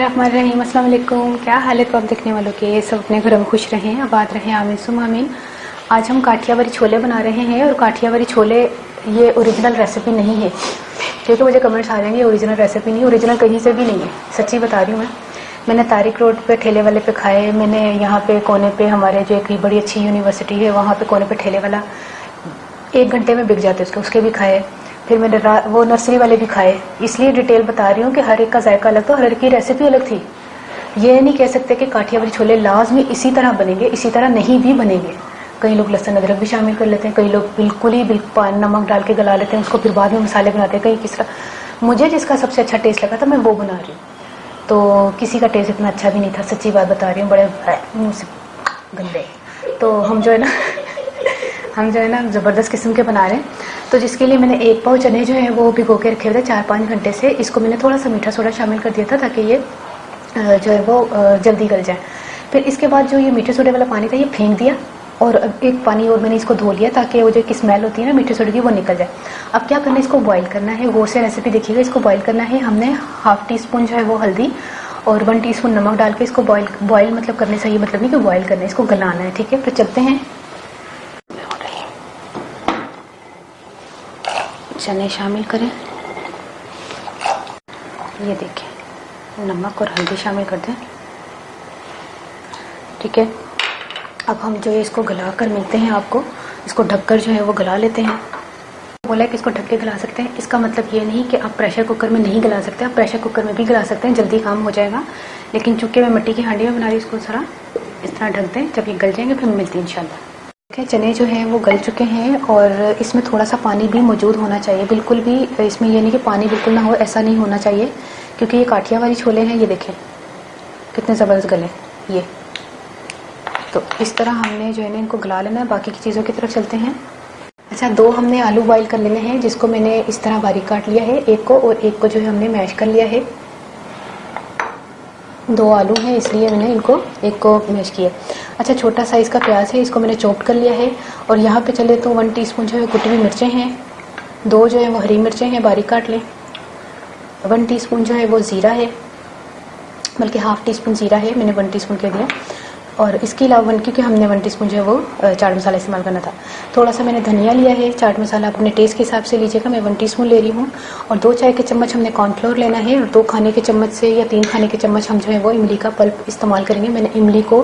बिस्मिल्लाहिर्रहमानिर्रहीम। अस्सलाम वालेकुम। क्या हाल है तो आप देखने वालों के, सब अपने घर में खुश रहें, आबाद रहें, आमीन सुम आमीन। आज हम काठियावाड़ी छोले बना रहे हैं और काठियावाड़ी छोले ये ओरिजिनल रेसिपी नहीं है, क्योंकि मुझे कमेंट्स आ जाएंगे ओरिजिनल रेसिपी नहीं, ओरिजिनल कहीं से भी नहीं है, सच्ची बता रही हूँ मैं। मैंने तारिक रोड पे ठेले वाले पे खाए, मैंने यहाँ पे कोने पे हमारे जो एक बड़ी अच्छी यूनिवर्सिटी है वहाँ पे कोने पे ठेले वाला 1 घंटे में बिक जाते उसके भी खाए। फिर मैंने वो नर्सरी वाले भी खाए, इसलिए डिटेल बता रही हूँ कि हर एक का जायका अलग था, हर एक की रेसिपी अलग थी। ये नहीं कह सकते कि काठियावाड़ी छोले लाजमी इसी तरह बनेंगे, इसी तरह नहीं भी बनेंगे। कई लोग लहसुन अदरक भी शामिल कर लेते हैं, कई लोग बिल्कुल ही नमक डाल के गला लेते हैं, उसको फिर बाद में मसाले बनाते हैं, कहीं किस तरह। मुझे जिसका सबसे अच्छा टेस्ट लगा था मैं वो बना रही हूँ, तो किसी का टेस्ट इतना अच्छा भी नहीं था, सच्ची बात बता रही हूँ, बड़े मुँह से गंदे। तो हम जो है ना ज़बरदस्त किस्म के बना रहे हैं। तो जिसके लिए मैंने 1 पाव चने जो है वो भिगो के रखे हुए थे 4-5 घंटे से। इसको मैंने थोड़ा सा मीठा सोडा शामिल कर दिया था ताकि ये जो है वो जल्दी गल जाए। फिर इसके बाद जो ये मीठे सोडे वाला पानी था ये फेंक दिया, और एक पानी और मैंने इसको धो लिया ताकि वो जो की स्मेल होती है ना मीठे सोडे की वो निकल जाए। अब क्या करना है, इसको बॉईल करना है, गौर से रेसिपी देखिएगा। इसको बॉईल करना है, हमने ½ टीस्पून जो है वो हल्दी और 1 टीस्पून नमक डाल के इसको बॉईल मतलब करने से ये मतलब नहीं कि बॉईल करना है, इसको गलाना है, ठीक है। फिर चलते हैं, चने शामिल करें, ये देखें नमक और हल्दी शामिल कर दें, ठीक है। अब हम जो है इसको गला कर मिलते हैं आपको, इसको ढककर जो है वो गला लेते हैं। बोला है कि इसको ढक के गला सकते हैं, इसका मतलब ये नहीं कि आप प्रेशर कुकर में नहीं गला सकते, आप प्रेशर कुकर में भी गला सकते हैं, जल्दी काम हो जाएगा। लेकिन चूंकि मैं मिट्टी की हांडी में बना रही हूँ, इसको सारा इस तरह ढक दें, जब ये गल जाएंगे फिर मिलती है इंशाल्लाह। चने जो हैं वो गल चुके हैं और इसमें थोड़ा सा पानी भी मौजूद होना चाहिए, बिल्कुल भी इसमें ये नहीं कि पानी बिल्कुल ना हो, ऐसा नहीं होना चाहिए, क्योंकि ये काठियावाड़ी छोले हैं। ये देखें कितने ज़बरदस्त गले ये। तो इस तरह हमने जो है ना इनको गला लेना है। बाकी की चीज़ों की तरफ चलते हैं। अच्छा, 2 हमने आलू बॉईल कर लेने हैं, जिसको मैंने इस तरह बारीक काट लिया है, एक को, और एक को जो है हमने मैश कर लिया है। 2 आलू हैं इसलिए मैंने इनको एक को मैश किया। अच्छा, छोटा साइज़ का प्याज है, इसको मैंने चॉप कर लिया है। और यहाँ पे चले तो 1 टीस्पून जो है कुटी हुई मिर्चें हैं, 2 जो है वो हरी मिर्चें हैं, बारीक काट लें। 1 टीस्पून जो है वो ज़ीरा है, बल्कि ½ टीस्पून ज़ीरा है, मैंने 1 टीस्पून कह दिया। और इसके अलावा क्योंकि हमने 1 टीस्पून जो है वो चाट मसाला इस्तेमाल करना था। थोड़ा सा मैंने धनिया लिया है, चाट मसाला अपने टेस्ट के हिसाब से लीजिएगा, मैं 1 टीस्पून ले रही हूँ। और 2 चाय के चम्मच हमने कॉर्नफ्लोर लेना है, और 2 खाने के चम्मच से या 3 खाने के चम्मच हम जो है वो इमली का पल्प इस्तेमाल करेंगे। मैंने इमली को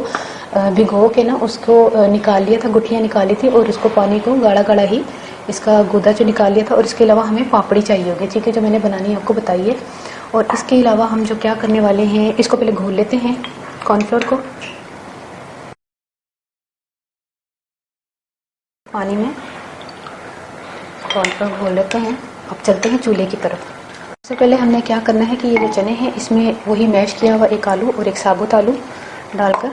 भिगो के ना उसको निकाल लिया था, गुठलियाँ निकाली थी, और उसको पानी को गाढ़ा गाढ़ा ही इसका गूदा जो निकाल लिया था। और इसके अलावा हमें पापड़ी चाहिए होगी, ठीक है, जो मैंने बनानी है आपको बताइए। और इसके अलावा हम जो क्या करने वाले हैं, इसको पहले घोल लेते हैं कॉर्नफ्लोर को पानी में, कॉर्नफ्लोर घोल लेते हैं। अब चलते हैं चूल्हे की तरफ। सबसे पहले हमने क्या करना है कि ये जो चने हैं इसमें वही मैश किया हुआ 1 आलू और 1 साबुत आलू डालकर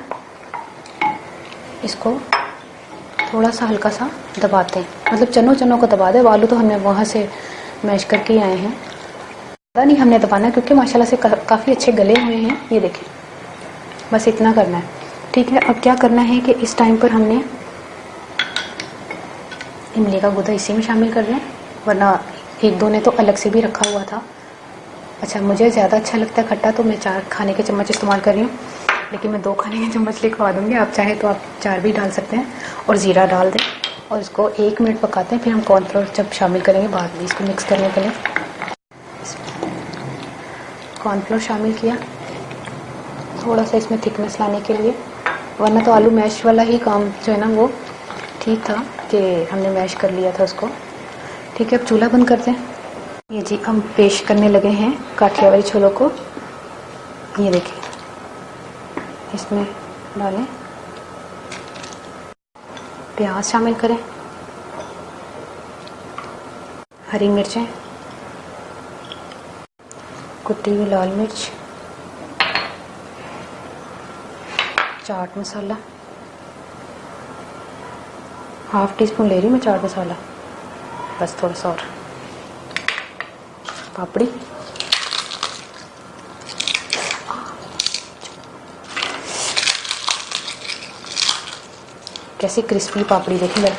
इसको थोड़ा सा हल्का सा दबाते हैं, मतलब चनों को दबा दें। आलू तो हमने वहाँ से मैश करके आए हैं, ज़्यादा नहीं हमने दबाना क्योंकि माशाल्लाह से काफ़ी अच्छे गले हुए हैं। ये देखें, बस इतना करना है, ठीक है। अब क्या करना है कि इस टाइम पर हमने इमली का गूदा इसी में शामिल कर लें, वरना 1-2 ने तो अलग से भी रखा हुआ था। अच्छा, मुझे ज़्यादा अच्छा लगता है खट्टा, तो मैं 4 खाने के चम्मच इस्तेमाल कर रही हूँ, लेकिन मैं 2 खाने के चम्मच लिखवा दूँगी, आप चाहे तो आप 4 भी डाल सकते हैं। और ज़ीरा डाल दें और इसको 1 मिनट पकाते हैं, फिर हम कॉर्नफ्लोर जब शामिल करेंगे बाद में इसको मिक्स करने के लिए। कॉर्नफ्लोर शामिल किया थोड़ा सा इसमें थिकनेस लाने के लिए, वरना तो आलू मैश वाला ही काम जो है ना वो ठीक था कि हमने मैश कर लिया था उसको, ठीक है। अब चूल्हा बंद करते हैं। ये जी हम पेश करने लगे हैं काठियावाड़ी छोलों को। ये देखिए, इसमें डालें, प्याज शामिल करें, हरी मिर्चें, कुटी हुई लाल मिर्च, चाट मसाला, ½ टीस्पून ले रही हूँ मैं चाट मसाला, बस थोड़ा सा, और पापड़ी, कैसी क्रिस्पी पापड़ी देखें जरा,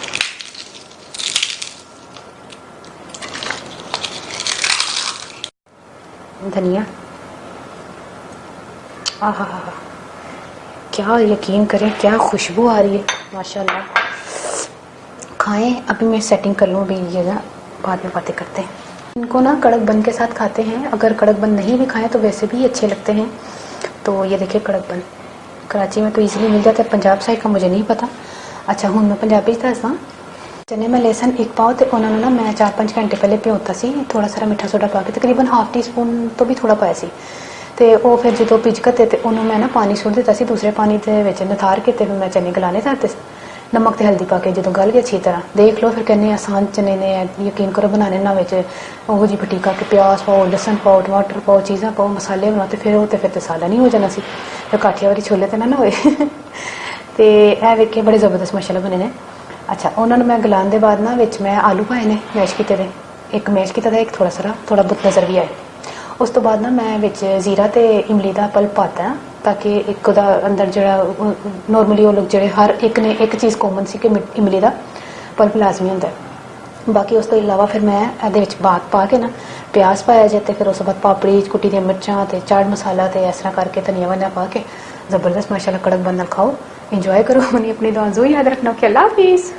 धनिया, आहा, क्या यकीन करें, क्या खुशबू आ रही है माशाल्लाह। खाएं, अभी मैं सेटिंग कर लूँ, अभी ये ना बाद में बातें करते हैं। इनको ना कड़क बन के साथ खाते हैं, अगर कड़क बन नहीं भी खाएं तो वैसे भी अच्छे लगते हैं। तो ये देखिए कड़क बन कराची में तो ईजिली मिल जाता है, पंजाब साइड का मुझे नहीं पता। अच्छा हूँ मैं पंजाबी दसा। चने में लहसन 1 पाव तो उन्होंने ना मैं 4-5 घंटे पहले ਭਿਓਤਾ ਸੀ, थोड़ा सारा मिठा सोडा पा के, तकरीबन हाफ टी स्पून तो भी थोड़ा पाया सी। ਤੇ ਉਹ ਫਿਰ ਜਦੋਂ ਭਿੱਜ ਗਏ ਤੇ ਉਹਨੂੰ ਮੈਂ ਨਾ ਪਾਣੀ ਸੁੱਟ ਦਿੱਤਾ ਸੀ ਦੂਸਰੇ ਪਾਣੀ ਦੇ ਵਿੱਚ ਨਿਥਾਰ ਕੇ, ਤੇ ਫਿਰ ਮੈਂ ਚਨੇ ਗਲਾਣੇ ਧਰਤੇ ਨਮਕ ਤੇ ਹਲਦੀ ਪਾ ਕੇ। ਜਦੋਂ ਗਲ ਗਏ ਅੱਛੀ ਤਰ੍ਹਾਂ ਦੇਖ ਲਓ, ਫਿਰ ਕਹਿੰਦੇ ਆਸਾਨ ਚਨੇ ਨੇ, ਯਕੀਨ ਕਰੋ ਬਣਾਣੇ ਨਾ ਵਿੱਚ ਉਹ ਜੀ ਫਟੀਕਾ ਕੇ ਪਿਆਜ਼ ਪਾਓ, ਲਸਣ ਪਾਓ, ਟਮਾਟਰ ਪਾਓ, ਚੀਜ਼ਾਂ ਪਾਓ, ਮਸਾਲੇ ਬਣਾਓ, ਤੇ ਫਿਰ ਉਹ ਤੇ ਫਿਰ ਤੇ ਸਾਲਾ ਨਹੀਂ ਹੋ ਜਾਣਾ ਸੀ, ਫਿਰ ਕਾਠੀਆਵਾੜੀ ਛੋਲੇ ਤੇ ਨਾ ਹੋਏ। ਤੇ ਇਹ ਵੇਖੇ ਬੜੇ ਜ਼ਬਰਦਸਤ ਮਸਾਲੇ ਬਣੇ ਨੇ। ਅੱਛਾ ਉਹਨਾਂ ਨੂੰ ਮੈਂ ਗਲਾਉਣ ਦੇ ਬਾਅਦ ਨਾ ਵਿੱਚ ਮੈਂ ਆਲੂ ਪਾਏ ਨੇ ਮੈਸ਼ ਕੀਤੇ ਦੇ, ਇੱਕ ਮੈਸ਼ ਕੀਤਾ ਦਾ, ਇੱਕ ਥੋੜਾ ਬਹੁਤ ਨਜ਼ਰ ਵੀ ਆਏ। ਉਸ ਤੋਂ ਬਾਅਦ ਨਾ ਮੈਂ ਵਿੱਚ ਜ਼ੀਰਾ ਤੇ ਇਮਲੀ ਦਾ ਪਲਪ ਪਾਤਾ, ਤਾਂ ਕਿ ਇੱਕ ਉਹਦਾ ਅੰਦਰ ਜਿਹੜਾ ਨੋਰਮਲੀ ਉਹ ਲੋਕ ਜਿਹੜੇ ਹਰ ਇੱਕ ਨੇ ਇੱਕ ਚੀਜ਼ ਕਾਮਨ ਸੀ ਕਿ ਇਮਲੀ ਦਾ ਪਲਪ ਲਾਜ਼ਮੀ ਹੁੰਦਾ। ਬਾਕੀ ਉਸ ਤੋਂ ਇਲਾਵਾ ਫਿਰ ਮੈਂ ਇਹਦੇ ਵਿੱਚ ਬਾਤ ਪਾ ਕੇ ਨਾ ਪਿਆਜ਼ ਪਾਇਆ ਜੇ, ਤੇ ਫਿਰ ਉਸ ਤੋਂ ਬਾਅਦ ਪਾਪੜੀ, ਕੁੱਟੀ ਦੀਆਂ ਮਿਰਚਾਂ ਤੇ ਚਾਟ ਮਸਾਲਾ ਤੇ ਇਸ ਤਰ੍ਹਾਂ ਕਰਕੇ ਧਨੀਆ ਵਨੀਆ ਪਾ ਕੇ ਜ਼ਬਰਦਸਤ ਮਾਸ਼ਾਅੱਲਾ ਕੜਕ ਬਨ ਨਾਲ ਖਾਓ, ਇੰਜੋਏ करो। अपनी दुआ ज़रूर याद रखना। ओके, अल्लाह हाफिज़।